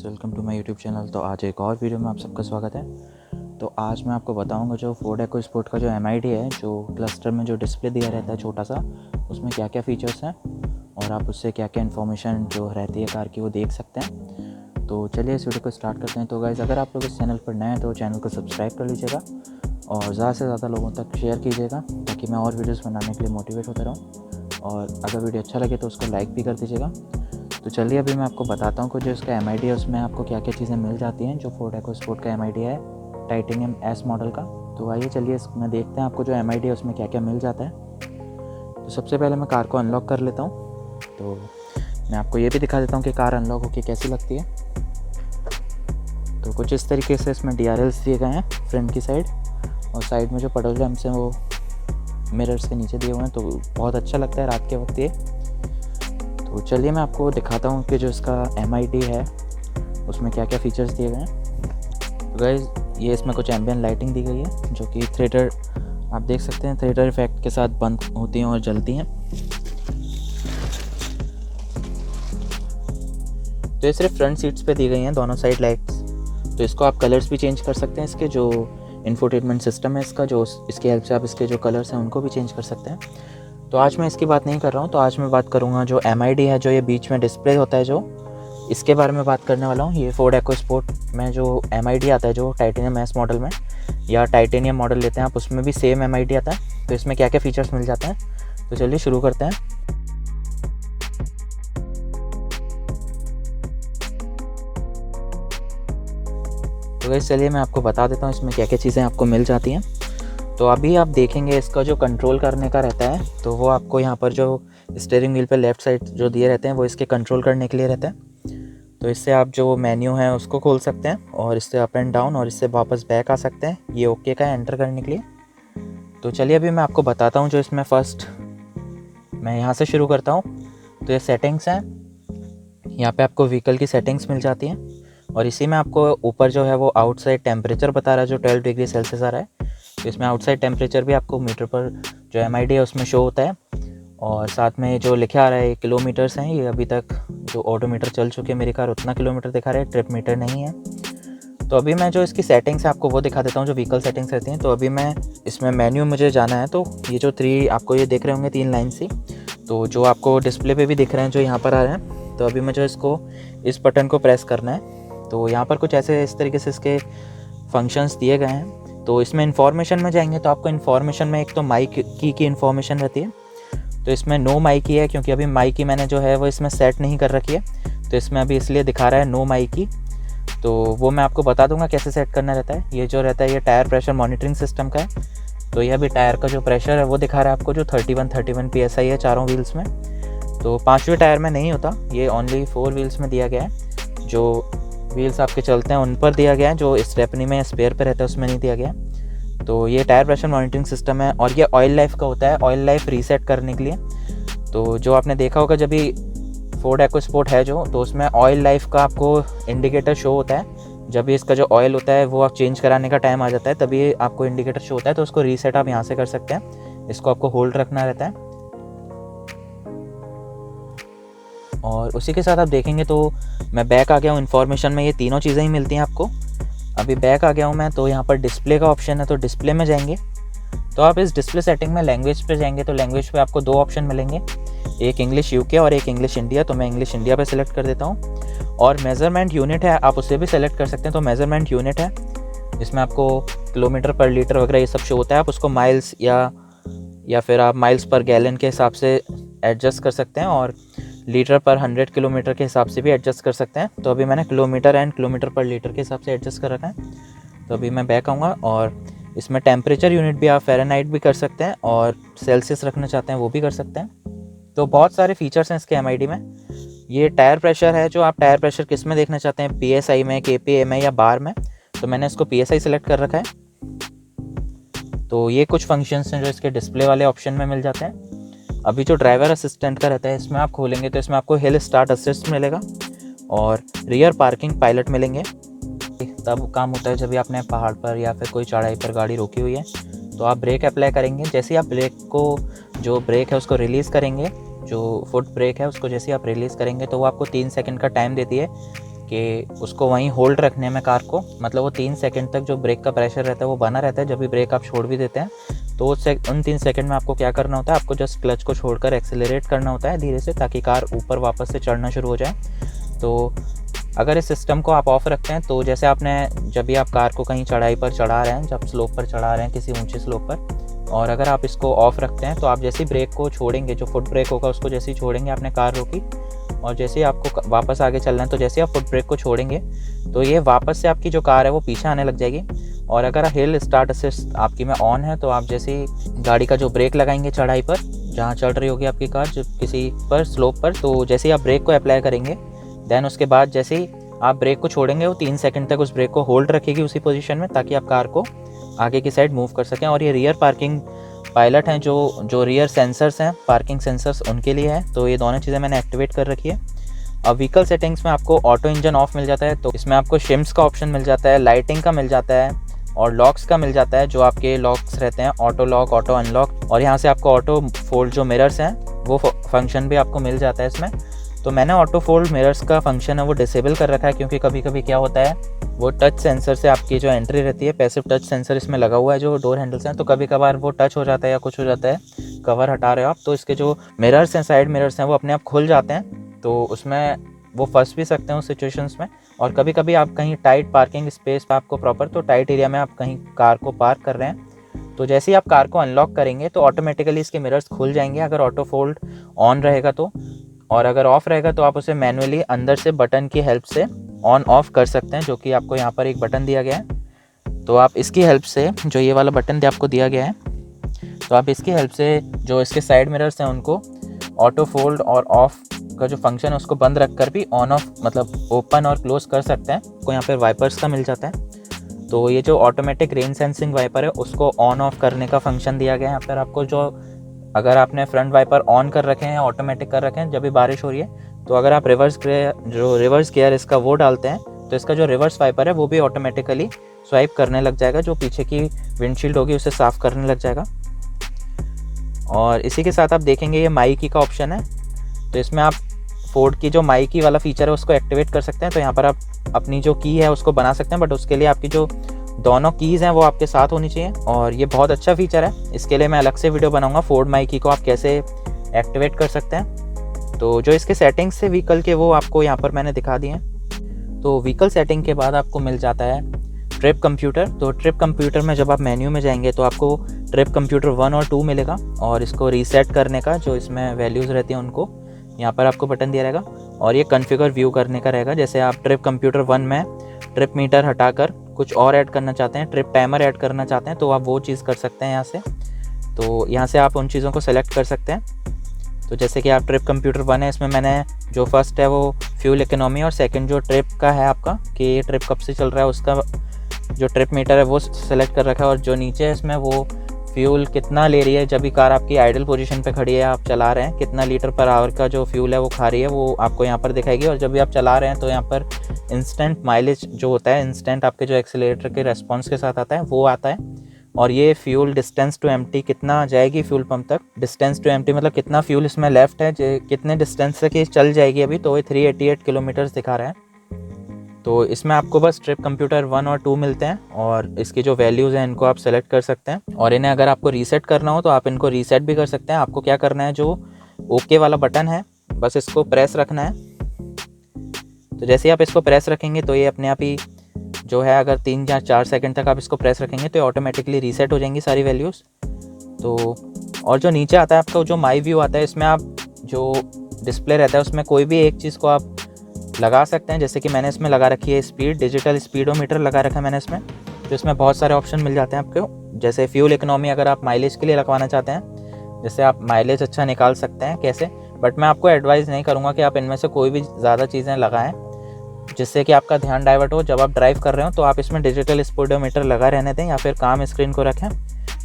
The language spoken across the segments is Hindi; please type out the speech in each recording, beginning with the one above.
Welcome to my YouTube channel. तो आज एक और वीडियो में आप सबका स्वागत है। तो आज मैं आपको बताऊंगा जो फोर्ड EcoSport का जो MID है, जो क्लस्टर में जो डिस्प्ले दिया रहता है छोटा सा, उसमें क्या क्या फ़ीचर्स हैं और आप उससे क्या क्या इन्फॉर्मेशन जो रहती है कार की वो देख सकते हैं। तो चलिए इस वीडियो को स्टार्ट करते हैं। तो गाइज़, अगर आप लोग इस चैनल पर नए हैं तो चैनल को सब्सक्राइब कर लीजिएगा और ज़्यादा से ज़्यादा लोगों तक शेयर कीजिएगा ताकि मैं और वीडियोज़ बनाने के लिए मोटिवेट होता रहूँ। और अगर वीडियो अच्छा लगे तो उसको लाइक भी कर दीजिएगा। तो चलिए अभी मैं आपको बताता हूँ कि जो इसका MID है उसमें आपको क्या क्या चीज़ें मिल जाती हैं। जो फोर्ड EcoSport का MID है टाइटेनियम S मॉडल का। तो आइए चलिए इसमें देखते हैं आपको जो MID है उसमें क्या क्या मिल जाता है। तो सबसे पहले मैं कार को अनलॉक कर लेता हूँ। तो मैं आपको ये भी दिखा देता हूँ कि कार अनलॉक होकर कैसी लगती है। तो कुछ इस तरीके से इसमें DRLs दिए गए हैं फ्रंट की साइड, और साइड में जो पेडल लैंप्स हैं वो मिरर्स के नीचे दिए हुए हैं। तो बहुत अच्छा लगता है रात के वक्त ये। तो चलिए मैं आपको दिखाता हूँ कि जो इसका MID है उसमें क्या क्या फ़ीचर्स दिए गए हैं। तो गाइस, ये इसमें कुछ एम्बिएंट लाइटिंग दी गई है जो कि थ्रेडर, आप देख सकते हैं, थ्रेडर इफेक्ट के साथ बंद होती हैं और जलती हैं। तो ये सिर्फ फ्रंट सीट्स पे दी गई हैं, दोनों साइड लाइट्स। तो इसको आप कलर्स भी चेंज कर सकते हैं। इसके जो इंफोटेनमेंट सिस्टम है इसका, जो इसकी हेल्प से आप इसके जो कलर्स हैं उनको भी चेंज कर सकते हैं। तो आज मैं इसकी बात नहीं कर रहा हूँ। तो आज मैं बात करूँगा जो MID है, जो ये बीच में डिस्प्ले होता है, जो इसके बारे में बात करने वाला हूँ। ये फोर्ड EcoSport में जो MID आता है, जो टाइटेनियम S मॉडल में या टाइटेनियम मॉडल लेते हैं आप, उसमें भी सेम MID आता है। तो इसमें क्या क्या फ़ीचर्स मिल जाते हैं, तो चलिए शुरू करते हैं। तो गाइस चलिए मैं आपको बता देता हूँ इसमें क्या क्या चीज़ें आपको मिल जाती हैं। तो अभी आप देखेंगे इसका जो कंट्रोल करने का रहता है, तो वो आपको यहाँ पर जो स्टीयरिंग व्हील पे लेफ़्ट साइड जो दिए रहते हैं वो इसके कंट्रोल करने के लिए रहता है। तो इससे आप जो मेन्यू है उसको खोल सकते हैं और इससे अप एंड डाउन, और इससे वापस बैक आ सकते हैं। ये ओके का है एंटर करने के लिए। तो चलिए अभी मैं आपको बताता हूँ जो इसमें फर्स्ट मैं यहाँ से शुरू करता हूँ। तो ये सेटिंग्स हैं, यहाँ पे आपको व्हीकल की सेटिंग्स मिल जाती हैं, और इसी में आपको ऊपर जो है वो आउटसाइड टेम्परेचर बता रहा है जो 12 डिग्री सेल्सियस आ रहा है। तो इसमें आउटसाइड टेम्परेचर भी आपको मीटर पर जो MID है उसमें शो होता है, और साथ में जो लिखा आ रहा है किलोमीटर्स हैं। ये अभी तक जो ऑडोमीटर चल चुके हैं मेरी कार उतना किलोमीटर दिखा रहा है, ट्रिप मीटर नहीं है। तो अभी मैं जो इसकी सेटिंग्स है आपको वो दिखा देता हूँ, जो व्हीकल सेटिंग्स रहती हैं। तो अभी मैं इसमें मेन्यू मुझे जाना है। तो ये जो 3 आपको ये देख रहे होंगे 3 लाइन सी, तो जो आपको डिस्प्ले पे भी दिख रहे हैं जो यहाँ पर आ रहे हैं। तो अभी मुझे इसको इस बटन को प्रेस करना है। तो यहाँ पर कुछ ऐसे इस तरीके से इसके फंक्शंस दिए गए हैं। तो इसमें इन्फॉर्मेशन में जाएंगे तो आपको इन्फॉर्मेशन में एक तो माइक की इन्फॉर्मेशन रहती है। तो इसमें नो माइक की है, क्योंकि अभी माइक की मैंने जो है वो इसमें सेट नहीं कर रखी है। तो इसमें अभी इसलिए दिखा रहा है नो माइक की। तो वो मैं आपको बता दूंगा कैसे सेट करना रहता है। ये जो रहता है ये टायर प्रेशर मॉनिटरिंग सिस्टम का है। तो ये अभी टायर का जो प्रेशर है वो दिखा रहा है आपको, जो 31 PSI है चारों व्हील्स में। तो 5वें टायर में नहीं होता, ये ओनली 4 व्हील्स में दिया गया है। जो व्हील्स आपके चलते हैं उन पर दिया गया है, जो स्टेपनी में स्पेयर पे रहता है उसमें नहीं दिया गया। तो ये टायर प्रेशर मॉनिटरिंग सिस्टम है, और ये ऑयल लाइफ का होता है, ऑयल लाइफ रीसेट करने के लिए। तो जो आपने देखा होगा जब भी फोर्ड EcoSport है जो, तो उसमें ऑयल लाइफ का आपको इंडिकेटर शो होता है। जब भी इसका जो ऑयल होता है वो आप चेंज कराने का टाइम आ जाता है तभी आपको इंडिकेटर शो होता है। तो उसको रीसेट आप यहाँ से कर सकते हैं। इसको आपको होल्ड रखना रहता है। और उसी के साथ आप देखेंगे तो मैं बैक आ गया हूँ। इन्फॉर्मेशन में ये तीनों चीज़ें ही मिलती हैं आपको। अभी बैक आ गया हूँ मैं। तो यहाँ पर डिस्प्ले का ऑप्शन है, तो डिस्प्ले में जाएंगे तो आप इस डिस्प्ले सेटिंग में लैंग्वेज पे जाएंगे। तो लैंग्वेज पे आपको 2 ऑप्शन मिलेंगे, एक इंग्लिश UK और एक इंग्लिश इंडिया। तो मैं इंग्लिश इंडिया पे सेलेक्ट कर देता हूँ। और मेज़रमेंट यूनिट है, आप उसे भी सेलेक्ट कर सकते हैं। तो मेज़रमेंट यूनिट है, इसमें आपको किलोमीटर पर लीटर वगैरह ये सब शो होता है। आप उसको माइल्स या फिर आप माइल्स पर गैलन के हिसाब से एडजस्ट कर सकते हैं, और लीटर पर 100 किलोमीटर के हिसाब से भी एडजस्ट कर सकते हैं। तो अभी मैंने किलोमीटर एंड किलोमीटर पर लीटर के हिसाब से एडजस्ट कर रखा है। तो अभी मैं बैक आऊँगा, और इसमें टेम्परेचर यूनिट भी आप फ़ारेनहाइट भी कर सकते हैं, और सेल्सियस रखना चाहते हैं वो भी कर सकते हैं। तो बहुत सारे फीचर्स हैं इसके MID में। ये टायर प्रेशर है, जो आप टायर प्रेशर किस में देखना चाहते हैं, PSI में, KPA में या बार में। तो मैंने इसको PSI सेलेक्ट कर रखा है। तो ये कुछ फंक्शंस हैं जो इसके डिस्प्ले वाले ऑप्शन में मिल जाते हैं। अभी जो ड्राइवर असिस्टेंट का रहता है, इसमें आप खोलेंगे तो इसमें आपको हिल स्टार्ट असिस्ट मिलेगा और रियर पार्किंग पायलट मिलेंगे। तब काम होता है जब भी आपने पहाड़ पर या फिर कोई चढ़ाई पर गाड़ी रोकी हुई है, तो आप ब्रेक अप्लाई करेंगे। जैसे ही आप जो ब्रेक है उसको रिलीज़ करेंगे, जो फुट ब्रेक है उसको जैसे ही आप रिलीज़ करेंगे तो वो आपको 3 सेकंड का टाइम देती है कि उसको वहीं होल्ड रखने में कार को, मतलब वो 3 सेकंड तक जो ब्रेक का प्रेशर रहता है वो बना रहता है। जब भी ब्रेक आप छोड़ भी देते हैं तो उन 3 सेकंड में आपको क्या करना होता है, आपको जस्ट क्लच को छोड़कर एक्सेलरेट करना होता है धीरे से, ताकि कार ऊपर वापस से चढ़ना शुरू हो जाए। तो अगर इस सिस्टम को आप ऑफ़ रखते हैं तो जैसे आपने जब भी आप कार को कहीं चढ़ाई पर चढ़ा रहे हैं, जब स्लोप पर चढ़ा रहे हैं किसी ऊंचे स्लोप पर, और अगर आप इसको ऑफ़ रखते हैं तो आप जैसे ही ब्रेक को छोड़ेंगे, जो फुट ब्रेक होगा उसको जैसे ही छोड़ेंगे, आपने कार रोकी और जैसे ही आपको वापस आगे चलना है तो जैसे ही आप फुट ब्रेक को छोड़ेंगे तो ये वापस से आपकी जो कार है वो पीछे आने लग जाएगी। और अगर हिल स्टार्ट असिस्ट आपकी में ऑन है तो आप जैसे ही गाड़ी का जो ब्रेक लगाएंगे चढ़ाई पर, जहाँ चल रही होगी आपकी कार, जो किसी पर स्लोप पर, तो जैसे ही आप ब्रेक को अप्लाई करेंगे देन उसके बाद जैसे ही आप ब्रेक को छोड़ेंगे वो 3 सेकंड तक उस ब्रेक को होल्ड रखेगी उसी पोजीशन में, ताकि आप कार को आगे की साइड मूव कर सकें। और ये रियर पार्किंग पायलट हैं, जो रियर सेंसर्स हैं, पार्किंग सेंसर्स, उनके लिए है। तो ये दोनों चीज़ें मैंने एक्टिवेट कर रखी है। अब व्हीकल सेटिंग्स में आपको ऑटो इंजन ऑफ मिल जाता है, तो इसमें आपको शिम्स का ऑप्शन मिल जाता है, लाइटिंग का मिल जाता है और लॉक्स का मिल जाता है, जो आपके लॉक्स रहते हैं ऑटो लॉक, ऑटो अनलॉक, और यहाँ से आपको ऑटो फोल्ड जो मिरर्स हैं वो फंक्शन भी आपको मिल जाता है इसमें। तो मैंने ऑटो फोल्ड मिरर्स का फंक्शन है वो डिसेबल कर रखा है, क्योंकि कभी कभी क्या होता है वो टच सेंसर से आपकी जो एंट्री रहती है, पैसिव टच सेंसर इसमें लगा हुआ है जो डोर हैंडल्स हैं, तो कभी कभार वो टच हो जाता है या कुछ हो जाता है, कवर हटा रहे हो आप तो इसके जो मिरर्स हैं, साइड मिरर्स हैं, वो अपने आप खुल जाते हैं, तो उसमें वो फंस भी सकते हैं उस सिचुएशंस में। और कभी कभी आप कहीं टाइट पार्किंग स्पेस पर आपको प्रॉपर, तो टाइट एरिया में आप कहीं कार को पार्क कर रहे हैं, तो जैसे ही आप कार को अनलॉक करेंगे तो ऑटोमेटिकली इसके मिरर्स खुल जाएंगे अगर ऑटो फोल्ड ऑन रहेगा तो, और अगर ऑफ़ रहेगा तो आप उसे मैनुअली अंदर से बटन की हेल्प से ऑन ऑफ़ कर सकते हैं, जो कि आपको यहाँ पर एक बटन दिया गया है। तो आप इसकी हेल्प से, जो ये वाला बटन आपको दिया गया है, तो आप इसकी हेल्प से जो इसके साइड मिरर्स हैं उनको ऑटो फोल्ड और ऑफ़ का जो फंक्शन है उसको बंद रख कर भी ऑन ऑफ, मतलब ओपन और क्लोज कर सकते हैं। आपको यहाँ पर वाइपर्स का मिल जाता है, तो ये जो ऑटोमेटिक रेन सेंसिंग वाइपर है उसको ऑन ऑफ करने का फंक्शन दिया गया है यहाँ पर आपको। जो अगर आपने फ्रंट वाइपर ऑन कर रखे हैं, ऑटोमेटिक कर रखे हैं, जब भी बारिश हो रही है तो अगर आप रिवर्स गियर इसका वो डालते हैं तो इसका जो रिवर्स वाइपर है वो भी ऑटोमेटिकली स्वाइप करने लग जाएगा, जो पीछे की विंडशील्ड होगी उसे साफ़ करने लग जाएगा। और इसी के साथ आप देखेंगे ये माई की का ऑप्शन है, तो इसमें आप फोर्ड की जो माई की वाला फीचर है उसको एक्टिवेट कर सकते हैं। तो यहाँ पर आप अपनी जो की है उसको बना सकते हैं, बट उसके लिए आपकी जो दोनों कीज़ हैं वो आपके साथ होनी चाहिए, और ये बहुत अच्छा फीचर है। इसके लिए मैं अलग से वीडियो बनाऊंगा फोर्ड माई की को आप कैसे एक्टिवेट कर सकते हैं। तो जो इसके सेटिंग्स से व्हीकल के वो आपको यहाँ पर मैंने दिखा दिए हैं। तो व्हीकल सेटिंग के बाद आपको मिल जाता है ट्रिप कंप्यूटर। तो ट्रिप कंप्यूटर में जब आप मेन्यू में जाएंगे तो आपको ट्रिप कंप्यूटर 1 और 2 मिलेगा, और इसको रीसेट करने का जो इसमें वैल्यूज़ रहती हैं उनको यहाँ पर आपको बटन दिया रहेगा, और ये कॉन्फ़िगर व्यू करने का रहेगा। जैसे आप ट्रिप कंप्यूटर 1 में ट्रिप मीटर हटाकर कुछ और ऐड करना चाहते हैं, ट्रिप टाइमर ऐड करना चाहते हैं, तो आप वो चीज़ कर सकते हैं यहाँ से। तो यहाँ से आप उन चीज़ों को सेलेक्ट कर सकते हैं। तो जैसे कि आप ट्रिप कंप्यूटर 1 है, इसमें मैंने जो फर्स्ट है वो फ्यूल इकोनॉमी, और सेकंड जो ट्रिप का है आपका कि ये ट्रिप कब से चल रहा है उसका जो ट्रिप मीटर है वो सेलेक्ट कर रखा है, और जो नीचे है इसमें वो फ्यूल कितना ले रही है जब भी कार आपकी आइडल पोजीशन पे खड़ी है, आप चला रहे हैं, कितना लीटर पर आवर का जो फ्यूल है वो खा रही है, वो आपको यहाँ पर दिखाएगी। और जब भी आप चला रहे हैं तो यहाँ पर इंस्टेंट माइलेज जो होता है, इंस्टेंट आपके जो एक्सीलरेटर के रेस्पॉन्स के साथ आता है वो आता है। और ये फ्यूल डिस्टेंस टू एम्प्टी कितना जाएगी फ्यूल पंप तक, डिस्टेंस टू एम्प्टी मतलब कितना फ्यूल इसमें लेफ्ट है, कितने डिस्टेंस तक ये चल जाएगी अभी, तो ये 388 किलोमीटर्स दिखा रहा है। तो इसमें आपको बस ट्रिप कंप्यूटर 1 और 2 मिलते हैं, और इसकी जो वैल्यूज़ हैं इनको आप सेलेक्ट कर सकते हैं, और इन्हें अगर आपको रीसेट करना हो तो आप इनको रीसेट भी कर सकते हैं। आपको क्या करना है, जो ओके वाला बटन है बस इसको प्रेस रखना है। तो जैसे ही आप इसको प्रेस रखेंगे तो ये अपने आप ही जो है, अगर 3 या 4 सेकंड तक आप इसको प्रेस रखेंगे तो ये ऑटोमेटिकली रीसेट हो जाएंगी सारी वैल्यूज़। तो और जो नीचे आता है आपका जो माई व्यू आता है, इसमें आप जो डिस्प्ले रहता है उसमें कोई भी एक चीज़ को आप लगा सकते हैं। जैसे कि मैंने इसमें लगा रखी है स्पीड, डिजिटल स्पीडोमीटर लगा रखा है मैंने इसमें। तो इसमें बहुत सारे ऑप्शन मिल जाते हैं आपको, जैसे फ्यूल इकोनॉमी अगर आप माइलेज के लिए लगवाना चाहते हैं, जैसे आप माइलेज अच्छा निकाल सकते हैं कैसे, बट मैं आपको एडवाइस नहीं करूँगा कि आप इनमें से कोई भी ज़्यादा चीज़ें लगाएं जिससे कि आपका ध्यान डाइवर्ट हो। जब आप ड्राइव कर रहे हो तो आप इसमें डिजिटल स्पीडोमीटर लगा रहने दें, या फिर काम स्क्रीन को रखें,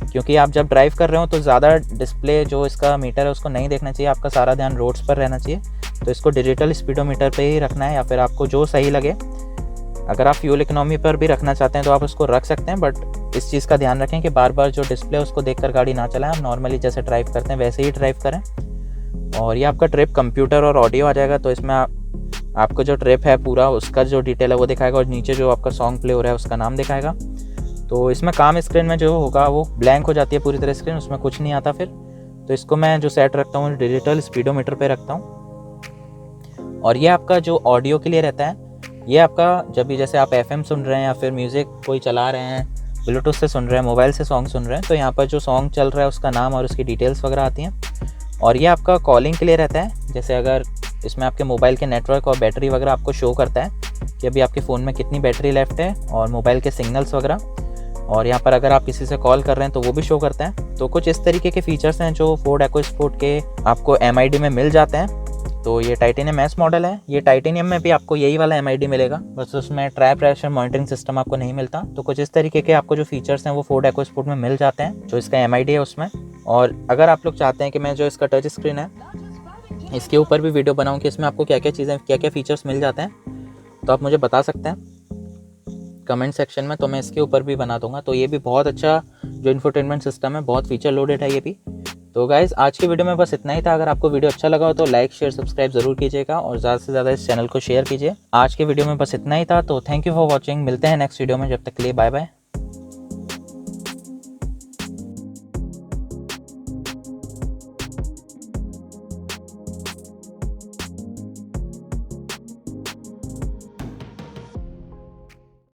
क्योंकि आप जब ड्राइव कर रहे हो तो ज़्यादा डिस्प्ले जो इसका मीटर है उसको नहीं देखना चाहिए, आपका सारा ध्यान रोड्स पर रहना चाहिए। तो इसको डिजिटल स्पीडोमीटर पे ही रखना है, या फिर आपको जो सही लगे। अगर आप फ्यूल इकोनॉमी पर भी रखना चाहते हैं तो आप उसको रख सकते हैं, बट इस चीज़ का ध्यान रखें कि बार बार जो डिस्प्ले है उसको देखकर गाड़ी ना चलाएं। आप नॉर्मली जैसे ड्राइव करते हैं वैसे ही ड्राइव करें। और ये आपका ट्रिप कंप्यूटर और ऑडियो आ जाएगा। तो इसमें आपका जो ट्रिप है पूरा उसका जो डिटेल है वो दिखाएगा, और नीचे जो आपका सॉन्ग प्ले हो रहा है उसका नाम दिखाएगा। तो इसमें काम स्क्रीन में जो होगा वो ब्लैंक हो जाती है पूरी तरह स्क्रीन, उसमें कुछ नहीं आता फिर। तो इसको मैं जो सेट रखता हूँ डिजिटल स्पीडोमीटर पे रखता हूँ। और ये आपका जो ऑडियो के लिए रहता है, ये आपका जब भी जैसे आप FM सुन रहे हैं या फिर म्यूज़िक कोई चला रहे हैं, ब्लूटूथ से सुन रहे हैं, मोबाइल से सॉन्ग सुन रहे हैं, तो यहाँ पर जो सॉन्ग चल रहा है उसका नाम और उसकी डिटेल्स वगैरह आती हैं। और ये आपका कॉलिंग के लिए रहता है, जैसे अगर इसमें आपके मोबाइल के नेटवर्क और बैटरी वगैरह आपको शो करता है कि अभी आपके फ़ोन में कितनी बैटरी लेफ्ट है, और मोबाइल के सिग्नल्स वगैरह। और यहाँ पर अगर आप किसी से कॉल कर रहे हैं तो वो भी शो करता है। तो कुछ इस तरीके के फीचर्स हैं जो फोर्ड EcoSport के आपको MID में मिल जाते हैं। तो ये टाइटेनियम एस मॉडल है। ये टाइटेनियम में भी आपको यही वाला MID मिलेगा, बस उसमें ट्राई प्रेशर मॉनिटरिंग सिस्टम आपको नहीं मिलता। तो कुछ इस तरीके के आपको जो फीचर्स हैं वो फोर्ड EcoSport में मिल जाते हैं, जो इसका MID है उसमें। और अगर आप लोग चाहते हैं कि मैं जो इसका टच स्क्रीन है इसके ऊपर भी वीडियो बनाऊँ कि इसमें आपको क्या क्या चीज़ें, क्या क्या फीचर्स मिल जाते हैं, तो आप मुझे बता सकते हैं कमेंट सेक्शन में, तो मैं इसके ऊपर भी बना दूंगा। तो ये भी बहुत अच्छा जो इंफोटेनमेंट सिस्टम है, बहुत फीचर लोडेड है ये भी। तो गाइज़ आज की वीडियो में बस इतना ही था। अगर आपको वीडियो अच्छा लगा हो तो लाइक शेयर सब्सक्राइब ज़रूर कीजिएगा, और ज़्यादा से ज़्यादा इस चैनल को शेयर कीजिए। आज के वीडियो में बस इतना ही था, तो थैंक यू फॉर वॉचिंग। मिलते हैं नेक्स्ट वीडियो में, जब तक के लिए बाय बाय।